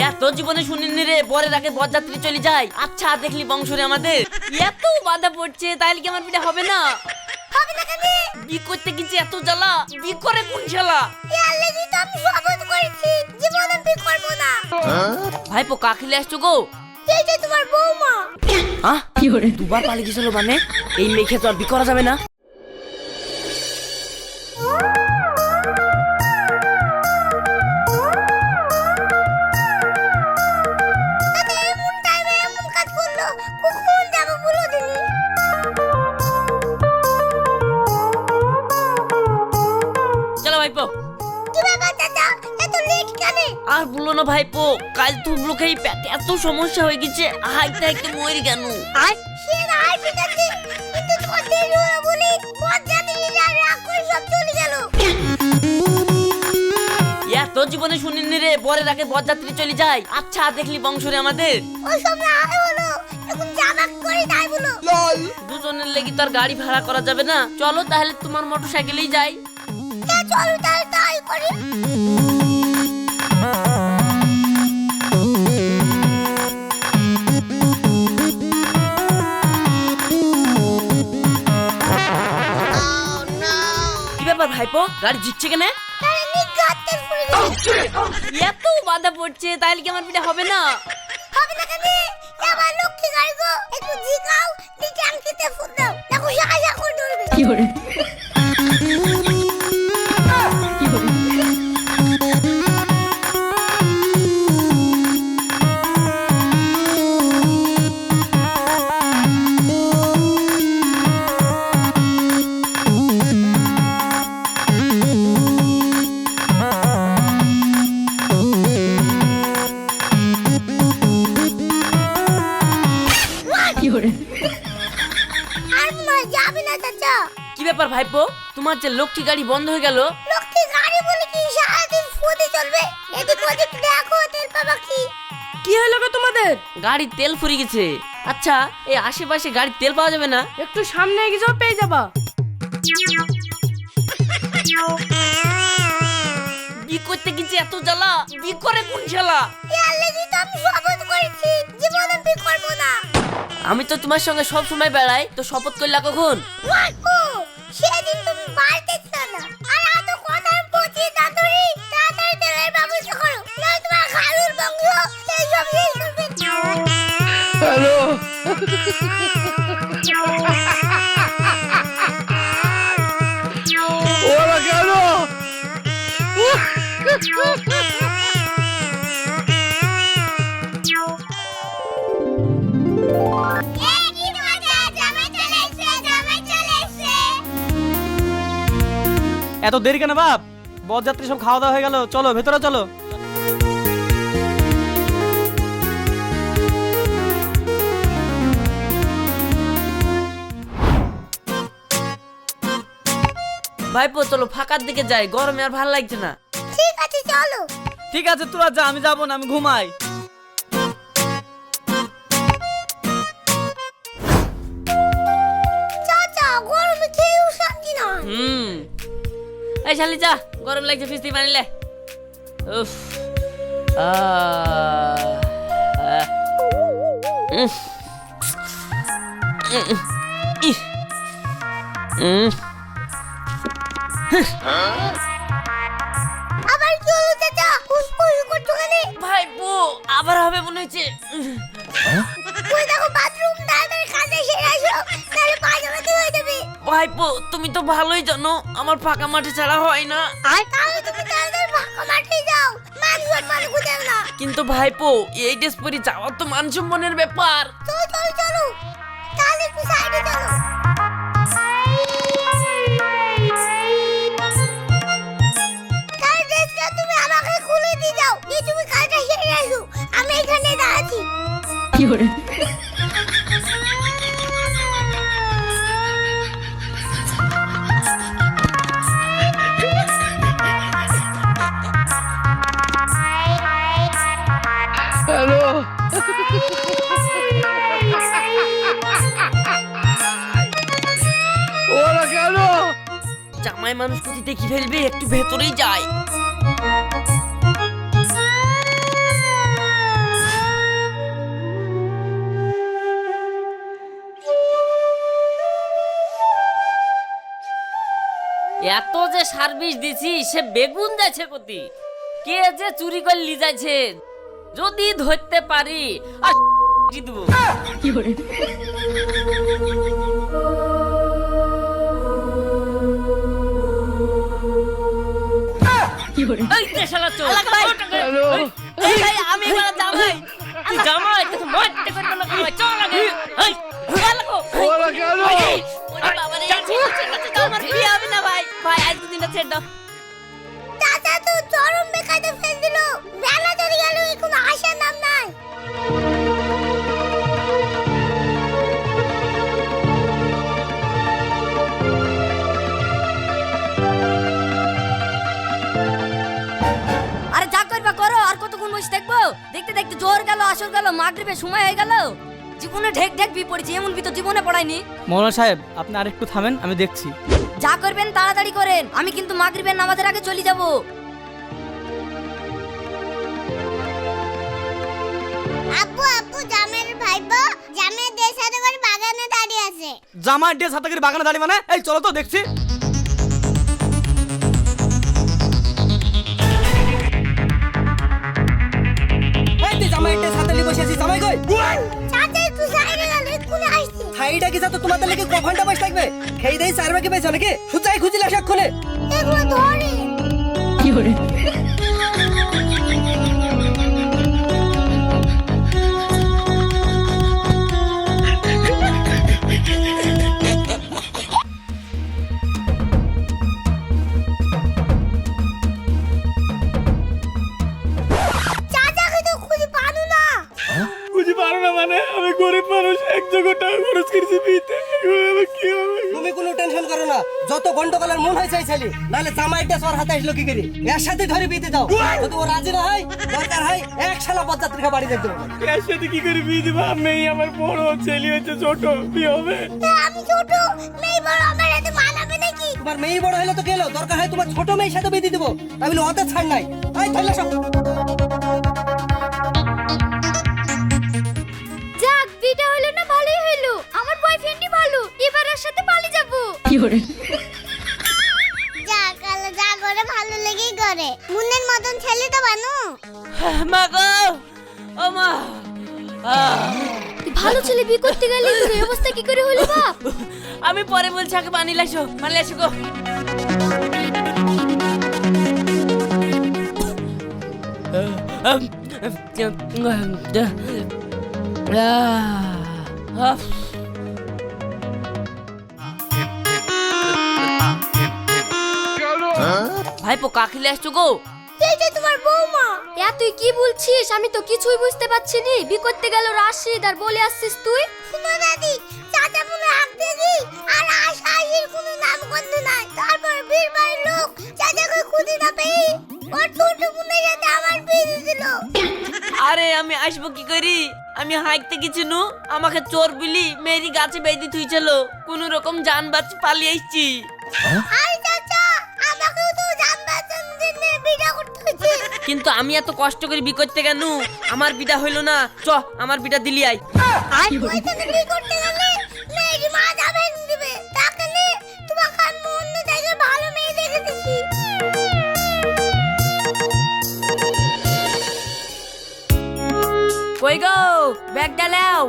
এত জীবনে শুনিনি রে, বরের আগে বরযাত্রী চলে যায়। আচ্ছা দেখলি বংশরে আমাদের এত বাধা পড়ছে, তাইলে কি আমার বিয়ে হবে না? হবে না কেন? বি করতে গেছি এত জ্বালা, বি করে কোন শালা? ইয়ার লাগি তো আমি শপথ করেছি জীবনে বিয়ে করব না। ভাইপো কাকিলে আসছো গো? এই যে তোমার বৌমা। কি হরে দুবার পালিয়ে গেছিল মানে? এই মেখে তো আর বি করা যাবে না। এমন টাইমে এমন কাজ করলো, কখন যাব বলো দিনি? চলো ভাইপো। কি ব্যাপার চাচা, এত লেট কেন? আর বলো না ভাইপো, কাল তুবলো খেয়ে পেটে এত সমস্যা হয়ে গেছে, হাইতে হাইতে মরি কেন। সে রায় ঠিক আছে, কিন্তু তোমার দেরি হলো বলে বরযাত্রী আর রাগ করে সব চলে গেল। এত জীবনে শুনিনি রে, বরের আগে বরযাত্রী চলে যায়। আচ্ছা দেখলি বংশরে আমাদের ওসব না হলো, এখন জামাক করে তাই বলো। দুজনের লেগে তো আর গাড়ি ভাড়া করা যাবে না, চলো তাহলে তোমার মোটরসাইকেলেই যাই। চলো তাহলে তাই করি। কি ব্যাপার ভাইপো, গাড়ি জিতছে কেন? এত বাধা পড়ছে, তাইলে কি আমার বিয়ে হবে না? হবে না কেন? আমার লক্ষ্মী গাড়ি গো, একটু জিগাও, নিচে আংটিতে ফুল দাও, দেখো শাখা করে ধরবে। কি করে? আর মা যাবে না চাচা। কি ব্যাপার ভাইপো, তোমার যে লক্ষ্মী গাড়ি বন্ধ হয়ে গেল? লক্ষ্মী গাড়ি বলে কি সারাদিন ফুটে চলবে? এদিক ওদিক দেখো তেল পাবা কি? কি হলো গো তোমাদের? গাড়ির তেল ফুরিয়ে গেছে। আচ্ছা এই আশেপাশে গাড়ির তেল পাওয়া যাবে না? একটু সামনে এগিয়ে যাও, পেয়ে যাবা। বি করতে গেছি এত জ্বালা, বি করে কোন শালা? ইয়ার লাগি তো আমি শপথ করেছি জীবনে বিয়ে করব না। আমি তো তোমার সঙ্গে সব সময় বেড়াই, তো শপথ করলা কখন? ও সেদিন তুমি বাড়িতে ছিল না, আর এত কথার প্রতি তাড়াতাড়ি তেলের ব্যবস্থা করো, নয় তোমার খালুর বংশ এই সব শেষ করবে। হ্যালো ওরা কেন? এত দেরি কেন বাপ? বরযাত্রী সব খাওয়া দাওয়া হয়ে গেল, চলো ভেতরে চলো। ভাইপো চলো ফাঁকার দিকে যাই, গরমে আর ভালো লাগছে না। ঠিক আছে চলো। ঠিক আছে তোরা যা, আমি যাবো না, আমি ঘুমাই। চাচা গরমে খেয়েও শান্তি নয়। এই শালি যা, গরম লাগছে, ফিস্তি বানিলে। উফ আবার কি হলো চাচা? ফুসফুস করছো কেন? ভাইপো আবার হবে মনে হচ্ছে। ওই দেখো বাথরুম, তাড়াতাড়ি কাজে সেরে আসো, তাহলে পাজামাতে হয়ে যাবে। ভাইপো তুমি তো ভালোই জানো আমার ফাঁকা মাঠে ছাড়া হয় না। তাহলে তুমি তাড়াতাড়ি ফাঁকা মাঠে যাও, মান সম্মান খুঁজে না। কিন্তু ভাইপো এই ড্রেস পরে যাওয়া তো মান সম্মানের ব্যাপার। চলো চলো চলো, তাহলে একটু সাইডে চলো। তাহলে ড্রেসটা তুমি আমাকে খুলে দিয়ে যাও, দিয়ে তুমি কাজটা সেরে আসো, আমি এখানে দাঁড়াচ্ছি। কি করে? হ্যালো ওরা কেন? জামাই মানুষ কোথি দেখি ফেলবে, একটু ভেতরেই যাই। এত যে সার্ভিস দিছি সে বেগুন যাচ্ছে কতি কে যে চুরি করে লি যাচ্ছে যদি ধরতে পারি আর দেবো এই যে শালা চোর হ্যালো এই ভাই আমি বড় জামাই তুই জামাই তুই মারতে করে না কামাই চল আগে এই লাগো ওরা কেন ওরে বাবা রে তো আমার বিয়ে হবে না ভাই ভাই আজ দিনটা ছেড়ে দাও চাচা তো চরম বেকায়দা ফেল দিল, বেলা চলে গেল, কোনো আসার নাম নাই। আরে যা করবা করো, আর কতক্ষণ বসে দেখবো? দেখতে দেখতে জোর গেল, আসর গেল, মাগরিবের সময় হয়ে গেল। জীবনে ঢেক ঢেক বি পড়েছি, এমন বি তো জীবনে পড়াইনি। মৌলানা সাহেব আপনি আরেকটু থামেন, আমি দেখছি। যা করবেন তাড়াতাড়ি করেন, আমি কিন্তু মাগরিবের নামাজের আগে চলে যাব। আব্বু আব্বু জামের ভাইবো, জামের দেশ সাথে করে বাগানে দাঁড়িয়ে আছে। জামাই ডে সাথে করে বাগানে দাঁড়িয়ে মানে এই চলো তো দেখছি। এই তুই জামাই ডে সাথে বসে আছিস, জামাই কই? চাচা একটু সাইডে গেল, এক্ষুনি আসছি। হাইটা কি তো তোমাদের লেগে ক ঘন্টা বসে থাকবে? খেয়ে দেই চার বাকি পেয়েছো নাকি? সুচাই খুঁজিলা সাক্ষণে। এগুলো ধরে চাচাকে তো খুঁজে পানো না। বুঝি পারো না মানে আমি গরিব মানুষ, 1 জোড়া টাকা খরচ করেছি বিতে, কি হবে? তুমি কোনো টেনশন করো না, যত গন্ডগোলের মন হয়েছে ছেলে, নাহলে জামাইটা সর হাতে আসলো কি করি? এর সাথে ধরে বিতে দাও, যদি ও রাজি না হয় দরকার হয় এক শালা বরযাত্রীকে বাড়ি দেখতে হবে। এর সাথে কি করে বিয়ে দেবো? আমি আমার বড় ছেলে হচ্ছে ছোট, বিয়ে হবে। আমি ছোট মেয়ে, বড় আমার এতে মানাবে নাকি? তোমার মেয়ে বড় হলে তো গেল, দরকার হয় তোমার ছোট মেয়ের সাথে বিয়ে দেবো, আমি বলি ওদের ছাড় নাই। এই ধরলে সব যাক, বিটা হলো না, ভালোই হলো। আমার বয়ফ্রেন্ডই ভালো, এবার ওর সাথে পালিয়ে যাব। যাক, আল্লাহ যা করে ভালো লেগেই করে। মুন্নের মতন ছেলে তো বানু। মা গো ও মা ভালো ছেলে বিয়ে করতে গেলে তোর এই অবস্থা কি করে হলো বাপ? আমি পরে বলছি, আগে পানি লাইছো, পানি লাইছো গো। ভাইপো কাকিলে আসছো গো? এই যে তোমার বৌমা। এ তুই কি বলছিস? আমি তো কিছুই বুঝতে পারছি নি। বি করতে গেল রাশিদ আর বলে আসছিস তুই? শুনো দাদি, চাচা মনে হাত দিদি আর আশাইয়ের কোনো নাম গন্ধ নাই। তারপর বীর বাড়ির লোক চাচাকে খুঁজে না পেয়ে ওর ছোট বোনের সাথে আমার বিয়ে দিল। আরে আমি আসবো কি করি? আমি হাইকতে কিছু নু, আমাকে চোর বলি মেরি গাছে বেঁধে থুইছিল, কোন রকম জান বাঁচ পালিয়ে এসেছি। আরে চাচা, আমাকেও তো জান বাঁচানোর জন্য বিয়ে করতে হয়েছে। কিন্তু আমি এত কষ্ট করে বি করতে কেন? আমার বিটা হইলো না, চ আমার বিটা দিলি আই। ওই থেকে বিয়ে করতে গেলে মেয়ের মা যাবে দিবে, তাকে নিয়ে তোমাকে আমি অন্য জায়গায় ভালো মেয়ে দেখে দিচ্ছি। কই গো ব্যাগ ডালাও।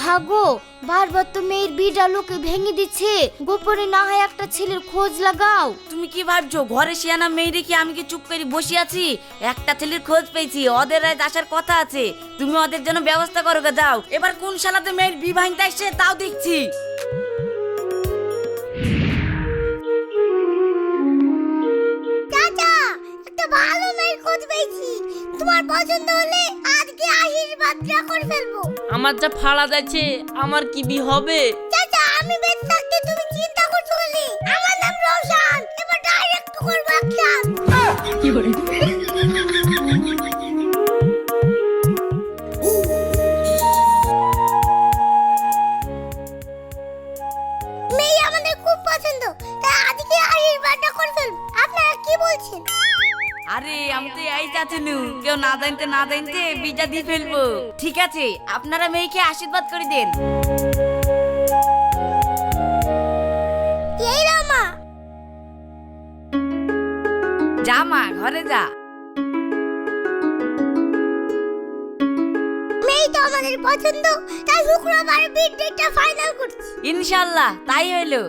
হাগো, বারবার তো মেয়ের বিটা লোকে ভেঙে দিচ্ছে, গোপনে না হয় একটা ছেলের খোঁজ লাগাও। তুমি কি ভাবছো ঘরে শিয়ানা মেয়ে কি আমি কি চুপ করে বসে আছি? একটা ছেলের খোঁজ পেয়েছি, ওদের আজ আসার কথা আছে, তুমি ওদের জন্য ব্যবস্থা করো গো, যাও। এবার কোন শালাতে মেয়ের বিবাহিতা আসছে তাও দেখছি। চাচা, একটা ভালো মেয়ের খোঁজ পেয়েছি, তোমার পছন্দ হলে আজকে আশীর্বাদটা করে ফেলবো। আমার যা ফাড়া যাচ্ছে, আমার কি বি হবে? চাচা, আমি বেঁচে থাকতে তুমি চিন্তা করছো বলে। আমার নাম রওশন, এবার ডাইরেক্ট করবো একটা। মেয়ে আমাদের খুব পছন্দ, তাই আজকে আশীর্বাদটা করে ফেলবো। আপনারা কি বলছেন? আরে আমি তো এই চাচ্ছিলু কেউ না জানতে বিটা দিয়ে ফেলবো। ঠিক আছে, আপনারা মেয়েকে আশীর্বাদ করে দেন। এই রামা যা মা, ঘরে যা। মেয়ে তো আমাদের পছন্দ, তাই শুক্রবারে বিয়ের ডেটটা ফাইনাল করছি। ইনশাআল্লাহ তাই হইলো।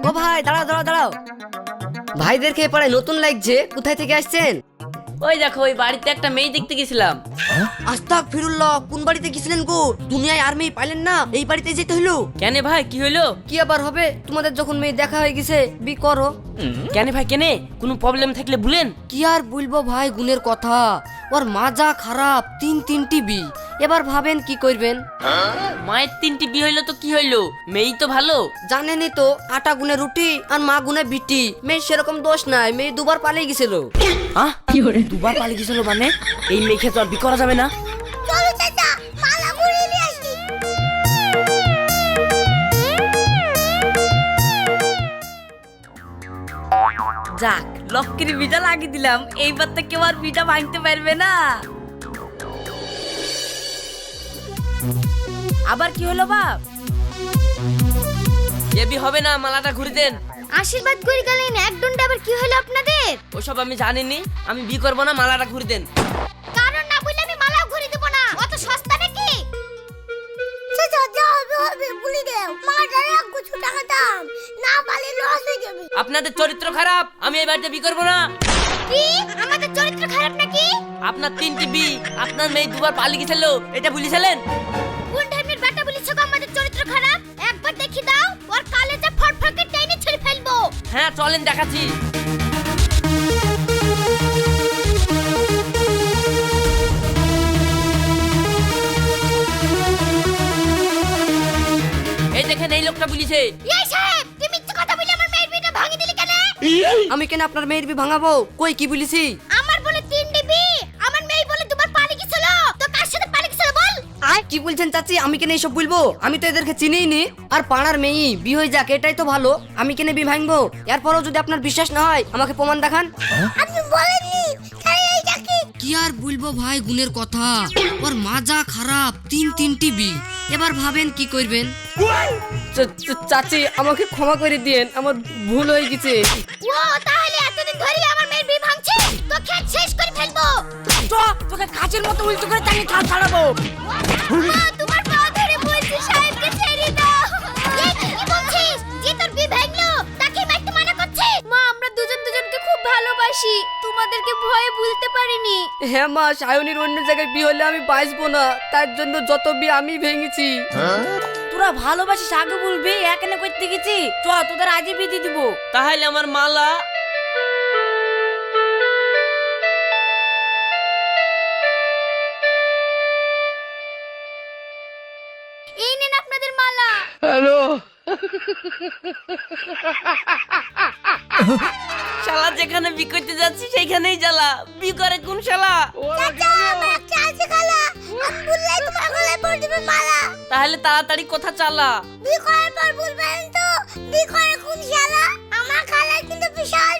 ও ভাই, দাঁড়াও দাঁড়াও দাঁড়াও। ভাইদেরকে এ পাড়ায় নতুন লাগছে, কোথায় থেকে আসছেন? ওই দেখো, ওই বাড়িতে একটা মেয়ে দেখতে গেছিলাম। আস্তাক ফিরুল্লাহ, কোন বাড়িতে গেছিলেন গো? দুনিয়ায় আর মেয়ে পাইলেন না, এই বাড়িতে যেতে হলো। কেন ভাই, কি হইলো? কি আবার হবে, তোমাদের যখন মেয়ে দেখা হয়ে গেছে বি করো। কেন ভাই, কেনে কোনো প্রবলেম থাকলে বলেন। কি আর বলবো ভাই গুণের কথা, ওর মাজা খারাপ, তিনটি বি। এবার ভাবেন কি করবেন। মায়ের 3টি বিয়ে হইলো তো কি হইলো, মেয়েই তো ভালো। জানেনই তো, আটা গুনে রুটি আর মা গুনে বিটি। মেয়ে সেরকম দোষ নাই, মেয়ে দুবার পালিয়ে গেছিল। দুবার পালিয়ে গেছিল মানে? এই মেয়েকে তো আর বিয়ে করা যাবে না। চলো চাচা, মালা ঘুরিয়ে নিয়ে আসি। যাক, লক্ষ্মীর বিটা লাগিয়ে দিলাম, এইবার তো কেউ আর বিটা ভাঙতে পারবে না। আবার কি হলো বাপ? এবি হবে না, মালাটা ঘুরে দেন। আশীর্বাদ করে গেলেন, এক দণ্ডে আবার কি হলো আপনাদের? ওসব আমি জানিনি, আমি বিয়ে করবো না, মালাটা ঘুরে দেন। কারণ না বললে আমি মালা ঘুরিয়ে দেব না, অত সস্তা নাকি? চাচা যা হবে বলে দাও, মাটার এক গুছো টাকা দাম, না পারলে লস হয়ে যাবে। আপনাদের চরিত্র খারাপ, আমি এই বাড়িতে বিয়ে করবো না। কি আমাদের চরিত্র খারাপ নাকি? আপনার 3টি বিয়ে, আপনার মেয়ে দুবার পালিয়ে গেছিল, এটা ভুলিছিলেন? কোন টাইমের ব্যাটা বলেছো গো আমাদের চরিত্র খারাপ? একবার দেখি দাও, ওর কালেজে ফটফটকে টেনে ছেড়ে ফেলবো। হ্যাঁ চলেন, দেখাচ্ছি। এই দেখেন, এই লোকটা বলিছে। এই সাহেব, তুমি মিথ্যে কথা বলে আমার মেয়ের বিয়েটা ভাঙিয়ে দিলে কেন? আমি কেন আপনার মেয়ের বি ভাঙাবো? কই কি বলেছি? আমার বলে 3 ডিবি, আমার মেয়ে বলে দুবার পালিয়ে গেছিল। তো কার সাথে পালিয়ে গেছিল বল? কি বলছেন চাচি? আমি কেন এইসব বলবো? আমি তো এদেরকে চিনিই নি। আর পাড়ার মেয়ে বি হয়ে যাক, এটাই তো ভালো। আমি কেন বি ভাঙবো? এরপরও যদি আপনার বিশ্বাস না হয়, আমাকে প্রমাণ দেখান। আপনি বলেননি, তাই এইটা কি? কি আর বলবো ভাই গুণের কথা, ওর মাজা খারাপ, তিনটি বি। এবার ভাবেন কি করবেন। চাচি আমাকে ক্ষমা করে দিয়েন, আমার ভুল হয়ে গেছে। ও তাহলে এতদিন ধরে আমার মেয়ের বিয়ে ভাঙছে, তো খেত শেষ করে ফেলবো। তোকে কাচের মতো উল্টো করে টানি ছাড়াবো। মা, তোমার পা ধরে বলছি সাহেবকে ছেড়ে দাও। এই তুই কি বলছিস? যে তোর বিয়ে ভাঙলো, তাকে মারতে মানা করছে? মা, আমরা দুজনকে খুব ভালোবাসি, তোমাদেরকে ভয়ে ভুলতে পারিনি। হ্যাঁ মা, সায়নির অন্য জায়গায় বিয়ে হলে আমি বাঁচবো না, তার জন্য যত বিয়ে আমি ভেঙেছি। তোরা ভালোবাসিস আগে বলবি, এখানে করতে গেছি। চ, তোদের আজই বিয়ে দিয়ে দিবো। তাহলে আমার মালা। এই নেন আপনাদের মালা। হ্যালো, শালা যেখানে বিয়ে করতে যাচ্ছি সেইখানেই জ্বালা। বিয়ে করে কোন শালা? চাচা, আমার একটা আছে খালা, আমি বললেই তোমার গলায় পড়ে দিবে মালা। তাহলে তাড়াতাড়ি কথা চালা। বিয়ে করার পর বলবেন তো, বিয়ে করে কোন শালা? আমার খালার কিন্তু বিশাল